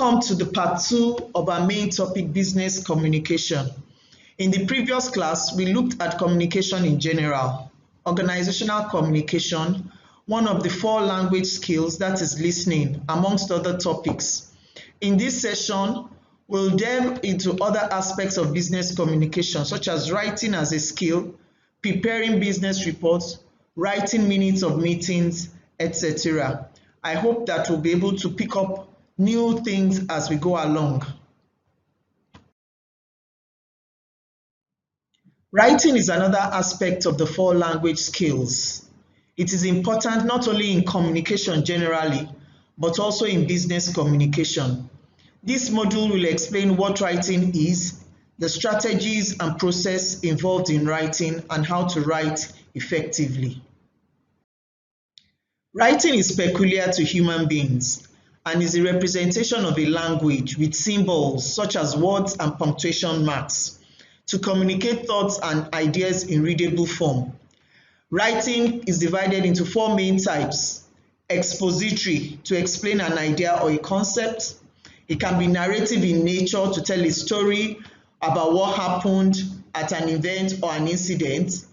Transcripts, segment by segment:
Welcome to the part 2 of our main topic, business communication. In the previous class, we looked at communication in general, organizational communication, one of the 4 language skills, that is listening, amongst other topics. In this session, we'll delve into other aspects of business communication, such as writing as a skill, preparing business reports, writing minutes of meetings, etc. I hope that we'll be able to pick up new things as we go along. Writing is another aspect of the 4 language skills. It is important not only in communication generally, but also in business communication. This module will explain what writing is, the strategies and process involved in writing, and how to write effectively. Writing is peculiar to human beings and is a representation of a language with symbols such as words and punctuation marks to communicate thoughts and ideas in readable form. Writing is divided into 4 main types: expository, to explain an idea or a concept. It can be narrative in nature, to tell a story about what happened at an event or an incident.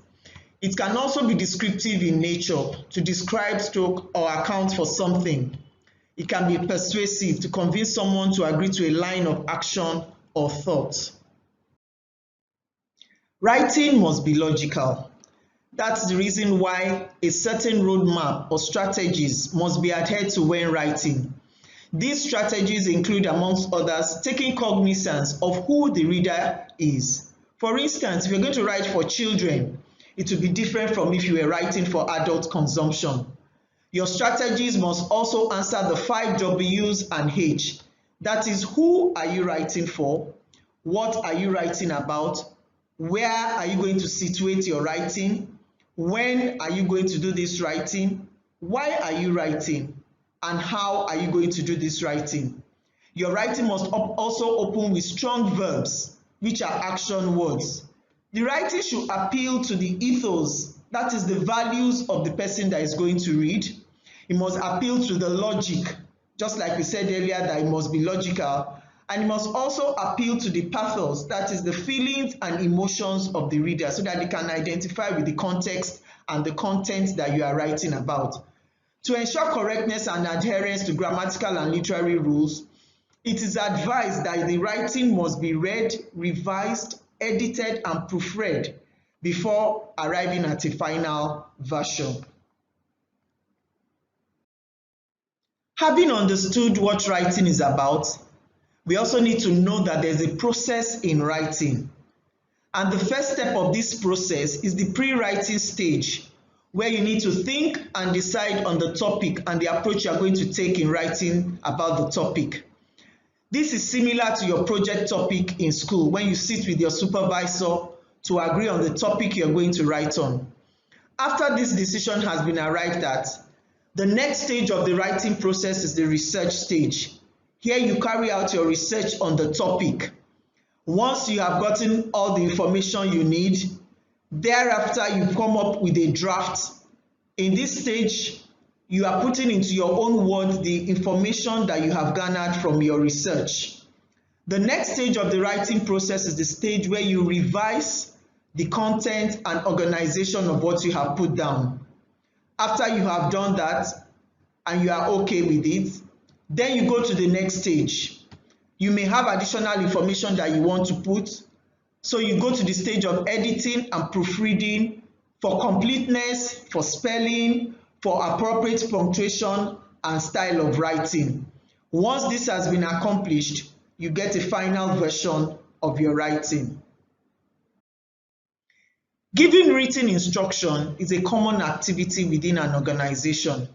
It can also be descriptive in nature, to describe, stroke, or account for something. It can be persuasive, to convince someone to agree to a line of action or thought. Writing must be logical. That's the reason why a certain roadmap or strategies must be adhered to when writing. These strategies include, amongst others, taking cognizance of who the reader is. For instance, if you're going to write for children, it will be different from if you were writing for adult consumption. Your strategies must also answer the 5 W's and H. That is, who are you writing for? What are you writing about? Where are you going to situate your writing? When are you going to do this writing? Why are you writing? And how are you going to do this writing? Your writing must also open with strong verbs, which are action words. The writing should appeal to the ethos, that is the values of the person that is going to read. It must appeal to the logic, just like we said earlier that it must be logical. And it must also appeal to the pathos, that is the feelings and emotions of the reader, so that they can identify with the context and the content that you are writing about. To ensure correctness and adherence to grammatical and literary rules, it is advised that the writing must be read, revised, edited, and proofread before arriving at a final version. Having understood what writing is about, we also need to know that there's a process in writing. And the first step of this process is the pre-writing stage, where you need to think and decide on the topic and the approach you are going to take in writing about the topic. This is similar to your project topic in school, when you sit with your supervisor to agree on the topic you're going to write on. After this decision has been arrived at, the next stage of the writing process is the research stage. Here you carry out your research on the topic. Once you have gotten all the information you need, thereafter you come up with a draft. In this stage, you are putting into your own words the information that you have garnered from your research. The next stage of the writing process is the stage where you revise the content and organization of what you have put down. After you have done that and you are okay with it, then you go to the next stage. You may have additional information that you want to put, so you go to the stage of editing and proofreading for completeness, for spelling, for appropriate punctuation and style of writing. Once this has been accomplished, you get a final version of your writing. Giving written instruction is a common activity within an organization,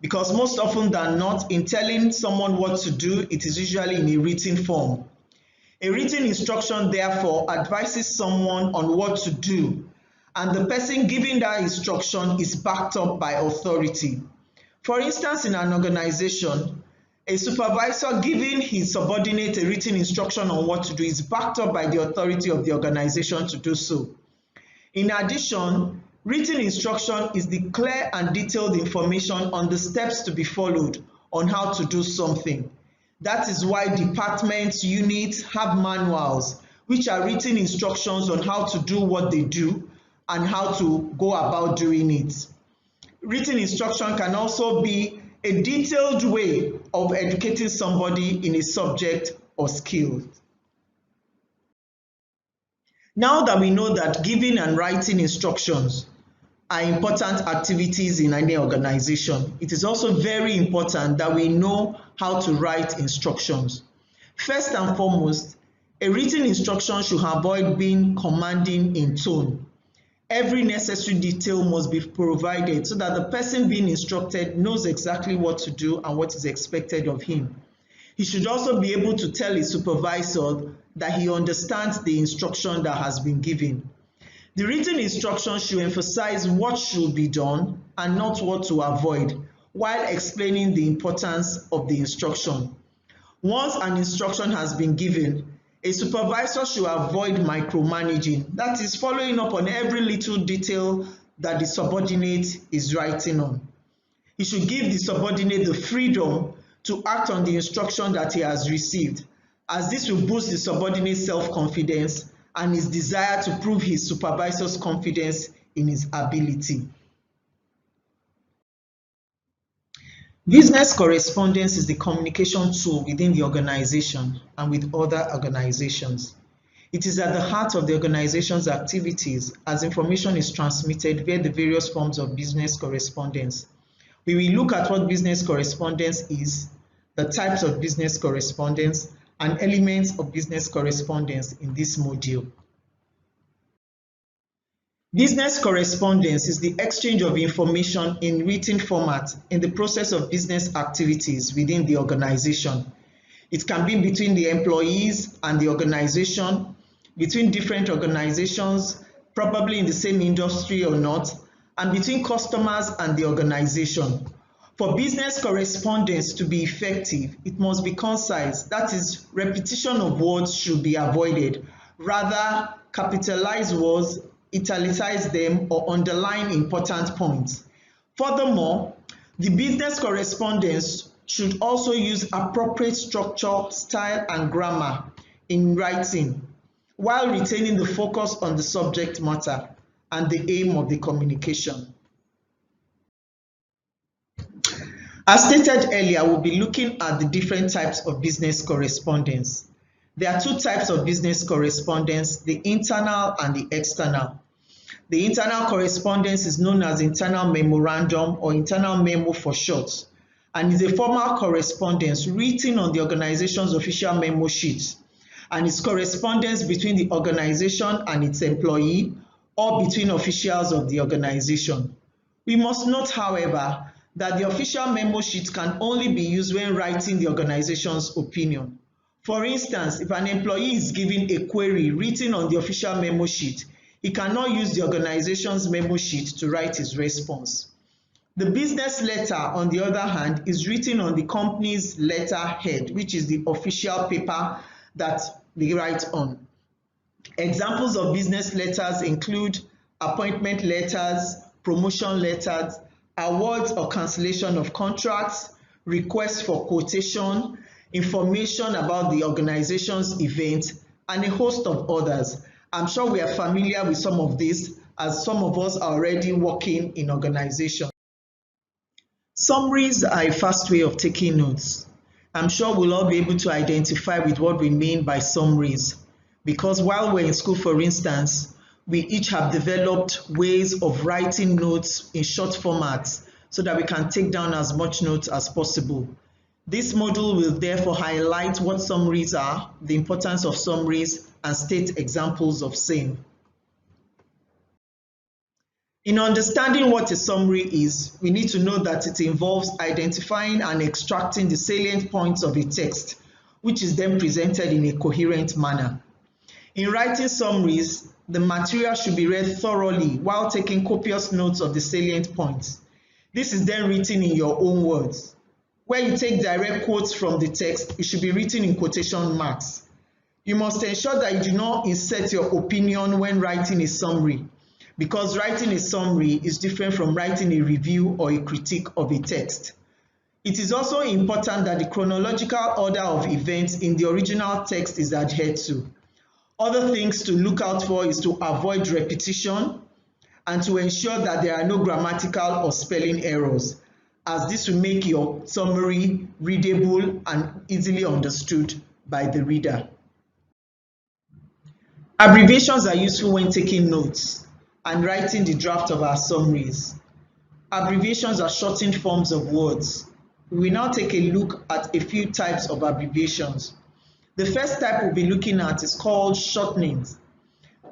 because most often than not, in telling someone what to do, it is usually in a written form. A written instruction, therefore, advises someone on what to do, and the person giving that instruction is backed up by authority. For instance, in an organization, a supervisor giving his subordinate a written instruction on what to do is backed up by the authority of the organization to do so. In addition, written instruction is the clear and detailed information on the steps to be followed on how to do something. That is why departments, units have manuals, which are written instructions on how to do what they do and how to go about doing it. Written instruction can also be a detailed way of educating somebody in a subject or skill. Now that we know that giving and writing instructions are important activities in any organization, it is also very important that we know how to write instructions. First and foremost, a written instruction should avoid being commanding in tone. Every necessary detail must be provided so that the person being instructed knows exactly what to do and what is expected of him. He should also be able to tell his supervisor that he understands the instruction that has been given. The written instruction should emphasize what should be done and not what to avoid, while explaining the importance of the instruction. Once an instruction has been given, a supervisor should avoid micromanaging, that is, following up on every little detail that the subordinate is writing on. He should give the subordinate the freedom to act on the instruction that he has received, as this will boost the subordinate's self-confidence and his desire to prove his supervisor's confidence in his ability. Business correspondence is the communication tool within the organization and with other organizations. It is at the heart of the organization's activities as information is transmitted via the various forms of business correspondence. We will look at what business correspondence is, the types of business correspondence, and elements of business correspondence in this module. Business correspondence is the exchange of information in written format in the process of business activities within the organization. It can be between the employees and the organization, between different organizations, probably in the same industry or not, and between customers and the organization. For business correspondence to be effective, it must be concise, that is, repetition of words should be avoided. Rather, capitalize words, italicize them, or underline important points. Furthermore, the business correspondence should also use appropriate structure, style, and grammar in writing, while retaining the focus on the subject matter and the aim of the communication. As stated earlier, we'll be looking at the different types of business correspondence. There are two types of business correspondence, the internal and the external. The internal correspondence is known as internal memorandum or internal memo for short, and is a formal correspondence written on the organization's official memo sheet, and is correspondence between the organization and its employee or between officials of the organization. We must note, however, that the official memo sheet can only be used when writing the organization's opinion. For instance, if an employee is given a query written on the official memo sheet, he cannot use the organization's memo sheet to write his response. The business letter, on the other hand, is written on the company's letterhead, which is the official paper that they write on. Examples of business letters include appointment letters, promotion letters, awards or cancellation of contracts, requests for quotation, information about the organization's event, and a host of others. I'm sure we are familiar with some of these, as some of us are already working in organizations. Summaries are a fast way of taking notes. I'm sure we'll all be able to identify with what we mean by summaries, because while we're in school, for instance, we each have developed ways of writing notes in short formats so that we can take down as much notes as possible. This module will therefore highlight what summaries are, the importance of summaries, and state examples of same. In understanding what a summary is, we need to know that it involves identifying and extracting the salient points of a text, which is then presented in a coherent manner. In writing summaries, the material should be read thoroughly while taking copious notes of the salient points. This is then written in your own words. Where you take direct quotes from the text, it should be written in quotation marks. You must ensure that you do not insert your opinion when writing a summary, because writing a summary is different from writing a review or a critique of a text. It is also important that the chronological order of events in the original text is adhered to. Other things to look out for is to avoid repetition and to ensure that there are no grammatical or spelling errors, as this will make your summary readable and easily understood by the reader. Abbreviations are useful when taking notes and writing the draft of our summaries. Abbreviations are shortened forms of words. We will now take a look at a few types of abbreviations. The first type we'll be looking at is called shortenings.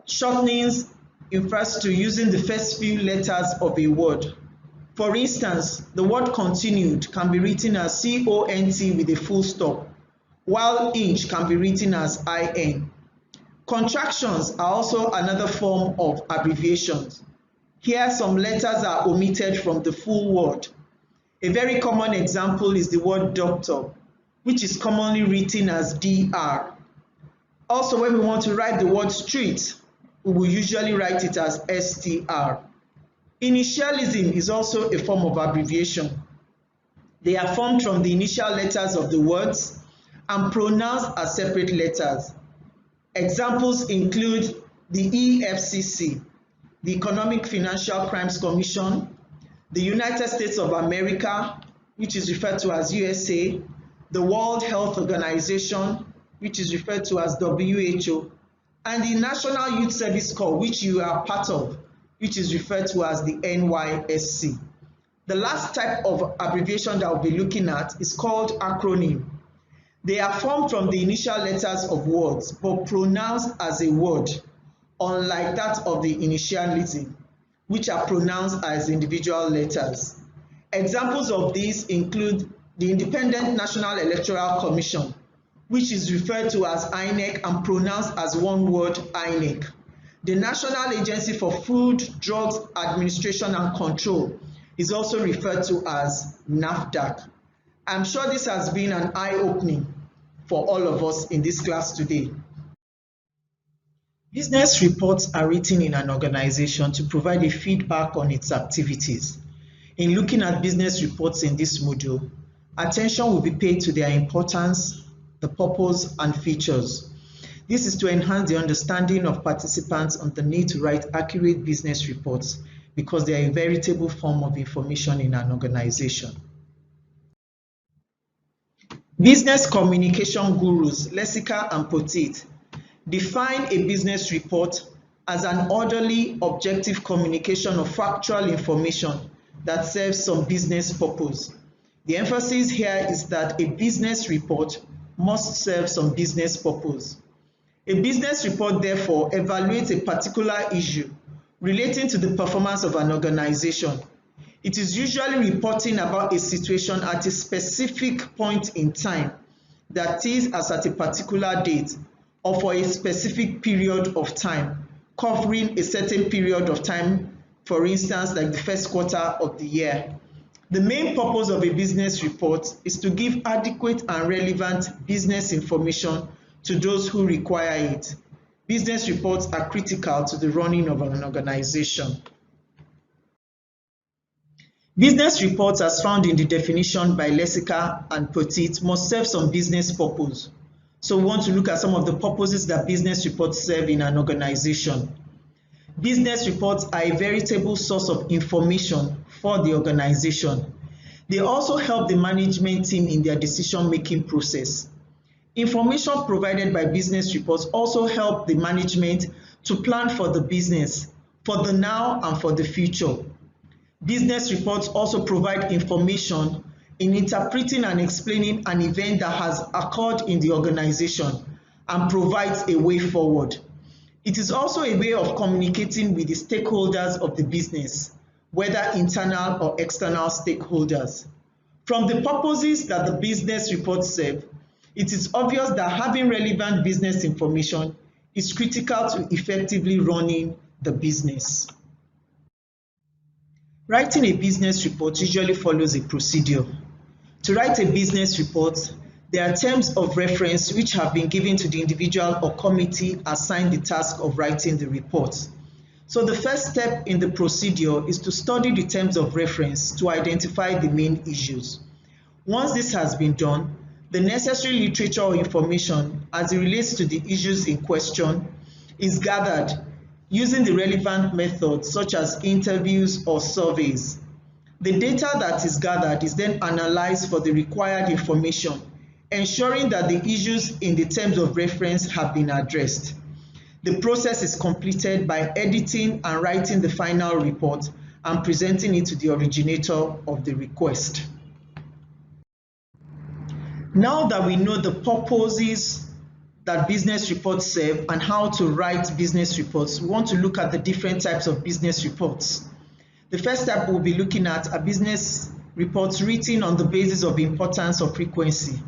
Shortenings refers to using the first few letters of a word. For instance, the word continued can be written as CONT with a full stop, while inch can be written as IN. Contractions are also another form of abbreviations. Here, some letters are omitted from the full word. A very common example is the word doctor, which is commonly written as DR. Also, when we want to write the word street, we will usually write it as STR. Initialism is also a form of abbreviation. They are formed from the initial letters of the words and pronounced as separate letters. Examples include the EFCC, the Economic Financial Crimes Commission, the United States of America, which is referred to as USA, the World Health Organization, which is referred to as WHO, and the National Youth Service Corps, which you are part of, which is referred to as the NYSC. The last type of abbreviation that we'll be looking at is called acronym. They are formed from the initial letters of words, but pronounced as a word, unlike that of the initialism, which are pronounced as individual letters. Examples of these include the Independent National Electoral Commission, which is referred to as INEC and pronounced as one word, INEC. The National Agency for Food, Drugs Administration and Control is also referred to as NAFDAC. I'm sure this has been an eye-opening for all of us in this class today. Business reports are written in an organization to provide a feedback on its activities. In looking at business reports in this module, attention will be paid to their importance, the purpose, and features. This is to enhance the understanding of participants on the need to write accurate business reports because they are a veritable form of information in an organization. Business communication gurus Lessica and Poteet define a business report as an orderly, objective communication of factual information that serves some business purpose. The emphasis here is that a business report must serve some business purpose. A business report, therefore, evaluates a particular issue relating to the performance of an organization. It is usually reporting about a situation at a specific point in time, that is, as at a particular date, or for a specific period of time, covering a certain period of time, for instance, like the first quarter of the year. The main purpose of a business report is to give adequate and relevant business information to those who require it. Business reports are critical to the running of an organization. Business reports, as found in the definition by Lessica and Poteet, must serve some business purpose. So we want to look at some of the purposes that business reports serve in an organization. Business reports are a veritable source of information for the organization. They also help the management team in their decision-making process. Information provided by business reports also help the management to plan for the business, for the now and for the future. Business reports also provide information in interpreting and explaining an event that has occurred in the organization and provides a way forward. It is also a way of communicating with the stakeholders of the business, whether internal or external stakeholders. From the purposes that the business reports serve, it is obvious that having relevant business information is critical to effectively running the business. Writing a business report usually follows a procedure. To write a business report, there are terms of reference which have been given to the individual or committee assigned the task of writing the report. So the first step in the procedure is to study the terms of reference to identify the main issues. Once this has been done, the necessary literature or information as it relates to the issues in question is gathered using the relevant methods such as interviews or surveys. The data that is gathered is then analyzed for the required information, ensuring that the issues in the terms of reference have been addressed. The process is completed by editing and writing the final report and presenting it to the originator of the request. Now that we know the purposes that business reports serve and how to write business reports, we want to look at the different types of business reports. The first step we'll be looking at are business reports written on the basis of importance or frequency.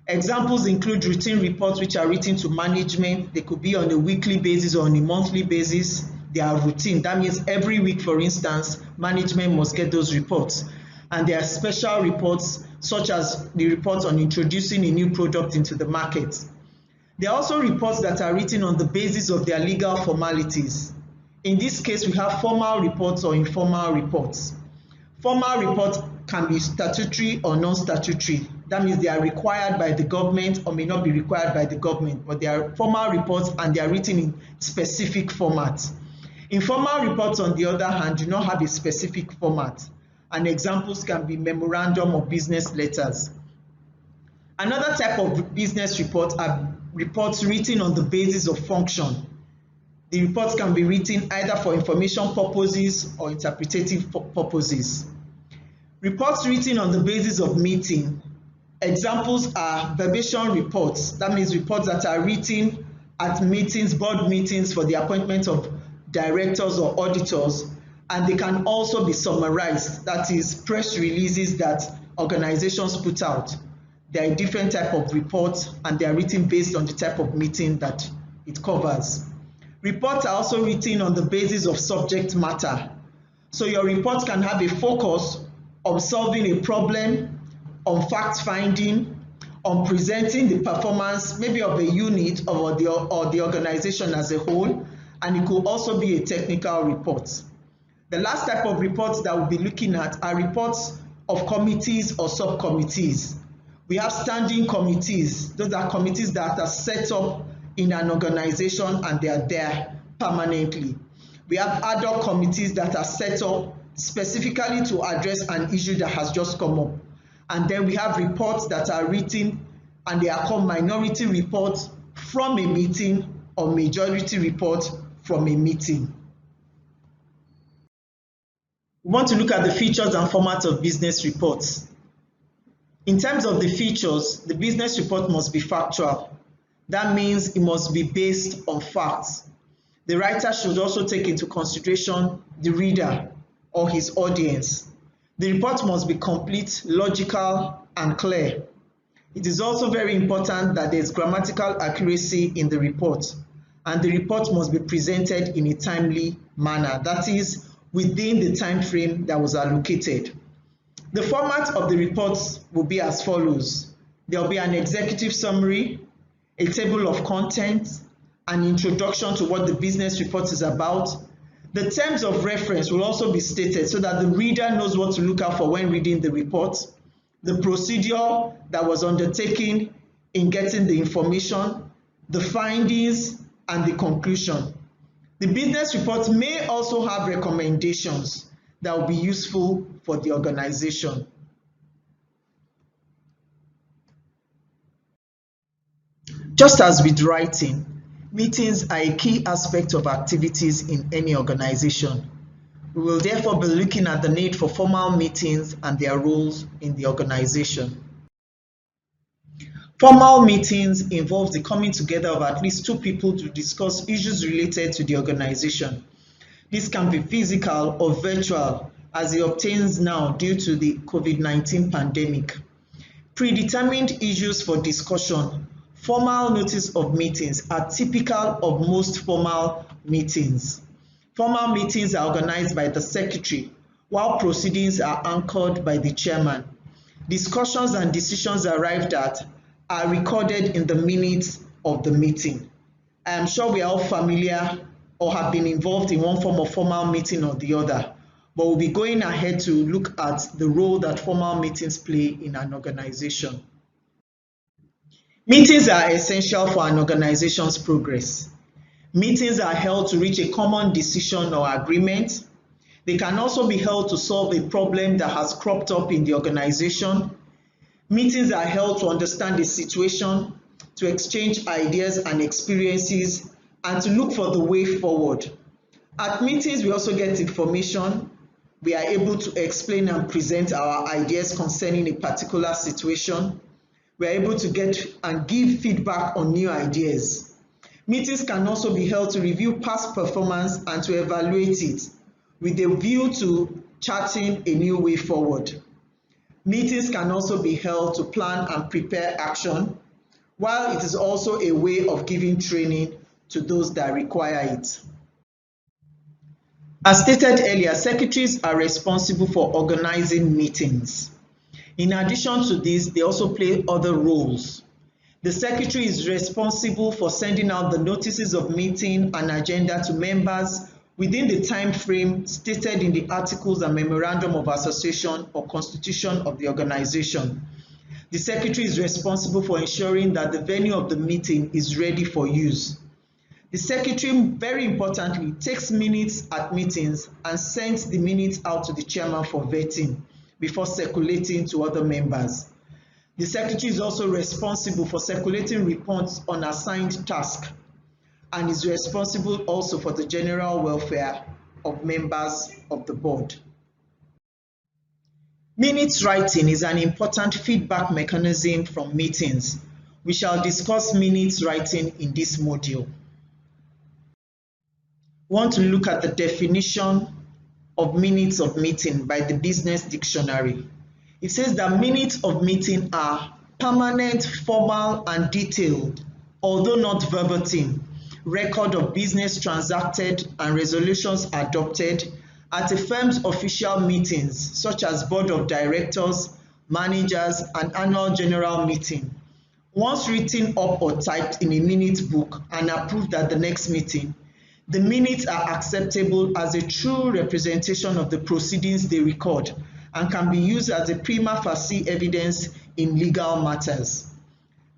Examples include routine reports which are written to management. They could be on a weekly basis or on a monthly basis. They are routine. That means every week, for instance, management must get those reports. And there are special reports such as the report on introducing a new product into the market. There are also reports that are written on the basis of their legal formalities. In this case, we have formal reports or informal reports. Formal reports can be statutory or non-statutory. That means they are required by the government or may not be required by the government, but they are formal reports and they are written in specific formats. Informal reports, on the other hand, do not have a specific format, and examples can be memorandum or business letters. Another type of business report are reports written on the basis of function. The reports can be written either for information purposes or interpretative purposes. Reports written on the basis of meeting. Examples are verbatim reports. That means reports that are written at meetings, board meetings for the appointment of directors or auditors, and they can also be summarized. That is press releases that organizations put out. They are a different type of reports and they are written based on the type of meeting that it covers. Reports are also written on the basis of subject matter. So your report can have a focus on solving a problem, on fact finding, on presenting the performance maybe of a unit or the organization as a whole, and it could also be a technical report. The last type of reports that we'll be looking at are reports of committees or subcommittees. We have standing committees. Those are committees that are set up in an organization and they are there permanently. We have ad hoc committees that are set up specifically to address an issue that has just come up. And then we have reports that are written and they are called minority reports from a meeting or majority report from a meeting. We want to look at the features and formats of business reports. In terms of the features, the business report must be factual. That means it must be based on facts. The writer should also take into consideration the reader or his audience. The report must be complete, logical, and clear. It is also very important that there is grammatical accuracy in the report, and the report must be presented in a timely manner, that is, within the time frame that was allocated. The format of the reports will be as follows. There will be an executive summary, a table of contents, an introduction to what the business report is about. The terms of reference will also be stated so that the reader knows what to look out for when reading the report, the procedure that was undertaken in getting the information, the findings, and the conclusion. The business report may also have recommendations that will be useful for the organization. Just as with writing, meetings are a key aspect of activities in any organization. We will therefore be looking at the need for formal meetings and their roles in the organization. Formal meetings involve the coming together of at least two people to discuss issues related to the organization. This can be physical or virtual, as it obtains now due to the COVID-19 pandemic. Predetermined issues for discussion. Formal notice of meetings are typical of most formal meetings. Formal meetings are organized by the secretary, while proceedings are anchored by the chairman. Discussions and decisions arrived at are recorded in the minutes of the meeting. I am sure we are all familiar or have been involved in one form of formal meeting or the other. but we'll be going ahead to look at the role that formal meetings play in an organization. Meetings are essential for an organization's progress. Meetings are held to reach a common decision or agreement. They can also be held to solve a problem that has cropped up in the organization. Meetings are held to understand the situation, to exchange ideas and experiences, and to look for the way forward. At meetings, we also get information. We are able to explain and present our ideas concerning a particular situation. We are able to get and give feedback on new ideas. Meetings can also be held to review past performance and to evaluate it with a view to charting a new way forward. Meetings can also be held to plan and prepare action, while it is also a way of giving training to those that require it. As stated earlier, secretaries are responsible for organizing meetings. In addition to this, they also play other roles. The secretary is responsible for sending out the notices of meeting and agenda to members within the time frame stated in the Articles and Memorandum of Association or Constitution of the organization. The secretary is responsible for ensuring that the venue of the meeting is ready for use. The secretary, very importantly, takes minutes at meetings and sends the minutes out to the chairman for vetting before circulating to other members. The secretary is also responsible for circulating reports on assigned tasks and is responsible also for the general welfare of members of the board. Minutes writing is an important feedback mechanism from meetings. We shall discuss minutes writing in this module. We want to look at the definition of minutes of meeting by the Business Dictionary. It says that minutes of meeting are permanent, formal, and detailed, although not verbatim, record of business transacted and resolutions adopted at a firm's official meetings, such as board of directors, managers, and annual general meeting. Once written up or typed in a minute book and approved at the next meeting, the minutes are acceptable as a true representation of the proceedings they record and can be used as a prima facie evidence in legal matters.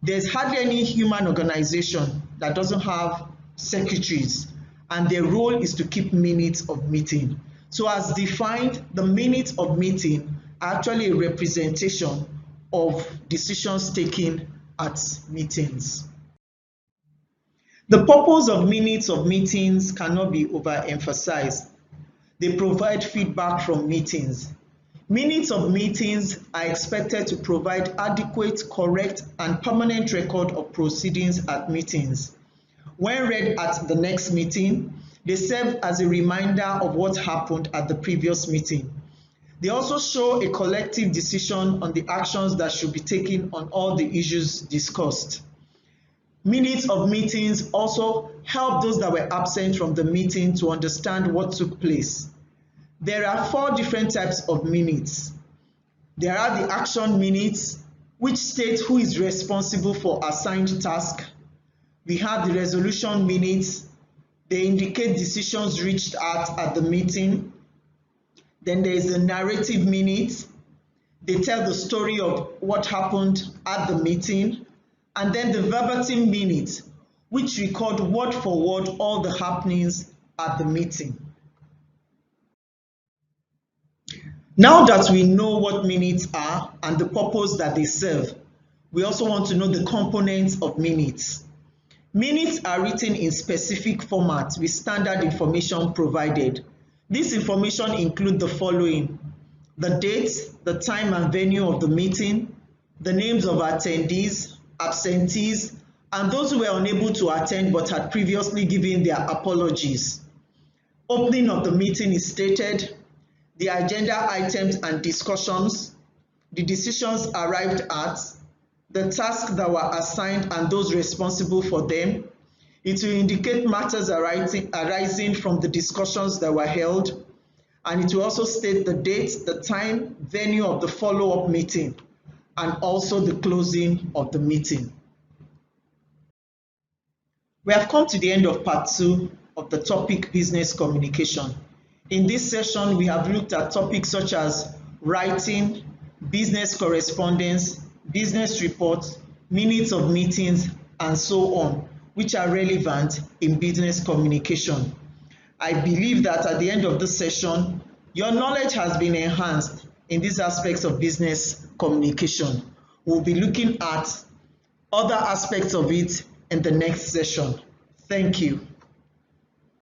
There's hardly any human organization that doesn't have secretaries, and their role is to keep minutes of meeting. So as defined, the minutes of meeting are actually a representation of decisions taken at meetings. The purpose of minutes of meetings cannot be overemphasized. They provide feedback from meetings. Minutes of meetings are expected to provide adequate, correct, and permanent record of proceedings at meetings. When read at the next meeting, they serve as a reminder of what happened at the previous meeting. They also show a collective decision on the actions that should be taken on all the issues discussed. Minutes of meetings also help those that were absent from the meeting to understand what took place. There are 4 different types of minutes. There are the action minutes, which state who is responsible for assigned task. We have the resolution minutes. They indicate decisions reached at the meeting. Then there is the narrative minutes. They tell the story of what happened at the meeting. And then the verbatim minutes, which record word for word all the happenings at the meeting. Now that we know what minutes are and the purpose that they serve, we also want to know the components of minutes. Minutes are written in specific formats with standard information provided. This information includes the following: the date, the time and venue of the meeting, the names of attendees, absentees, and those who were unable to attend but had previously given their apologies. Opening of the meeting is stated, the agenda items and discussions, the decisions arrived at, the tasks that were assigned and those responsible for them. It will indicate matters arising from the discussions that were held, and it will also state the date, the time, venue of the follow-up meeting, and also the closing of the meeting. We have come to the end of part 2 of the topic business communication. In this session, we have looked at topics such as writing, business correspondence, business reports, minutes of meetings, and so on, which are relevant in business communication. I believe that at the end of this session, your knowledge has been enhanced in these aspects of business communication. We'll be looking at other aspects of it in the next session. Thank you.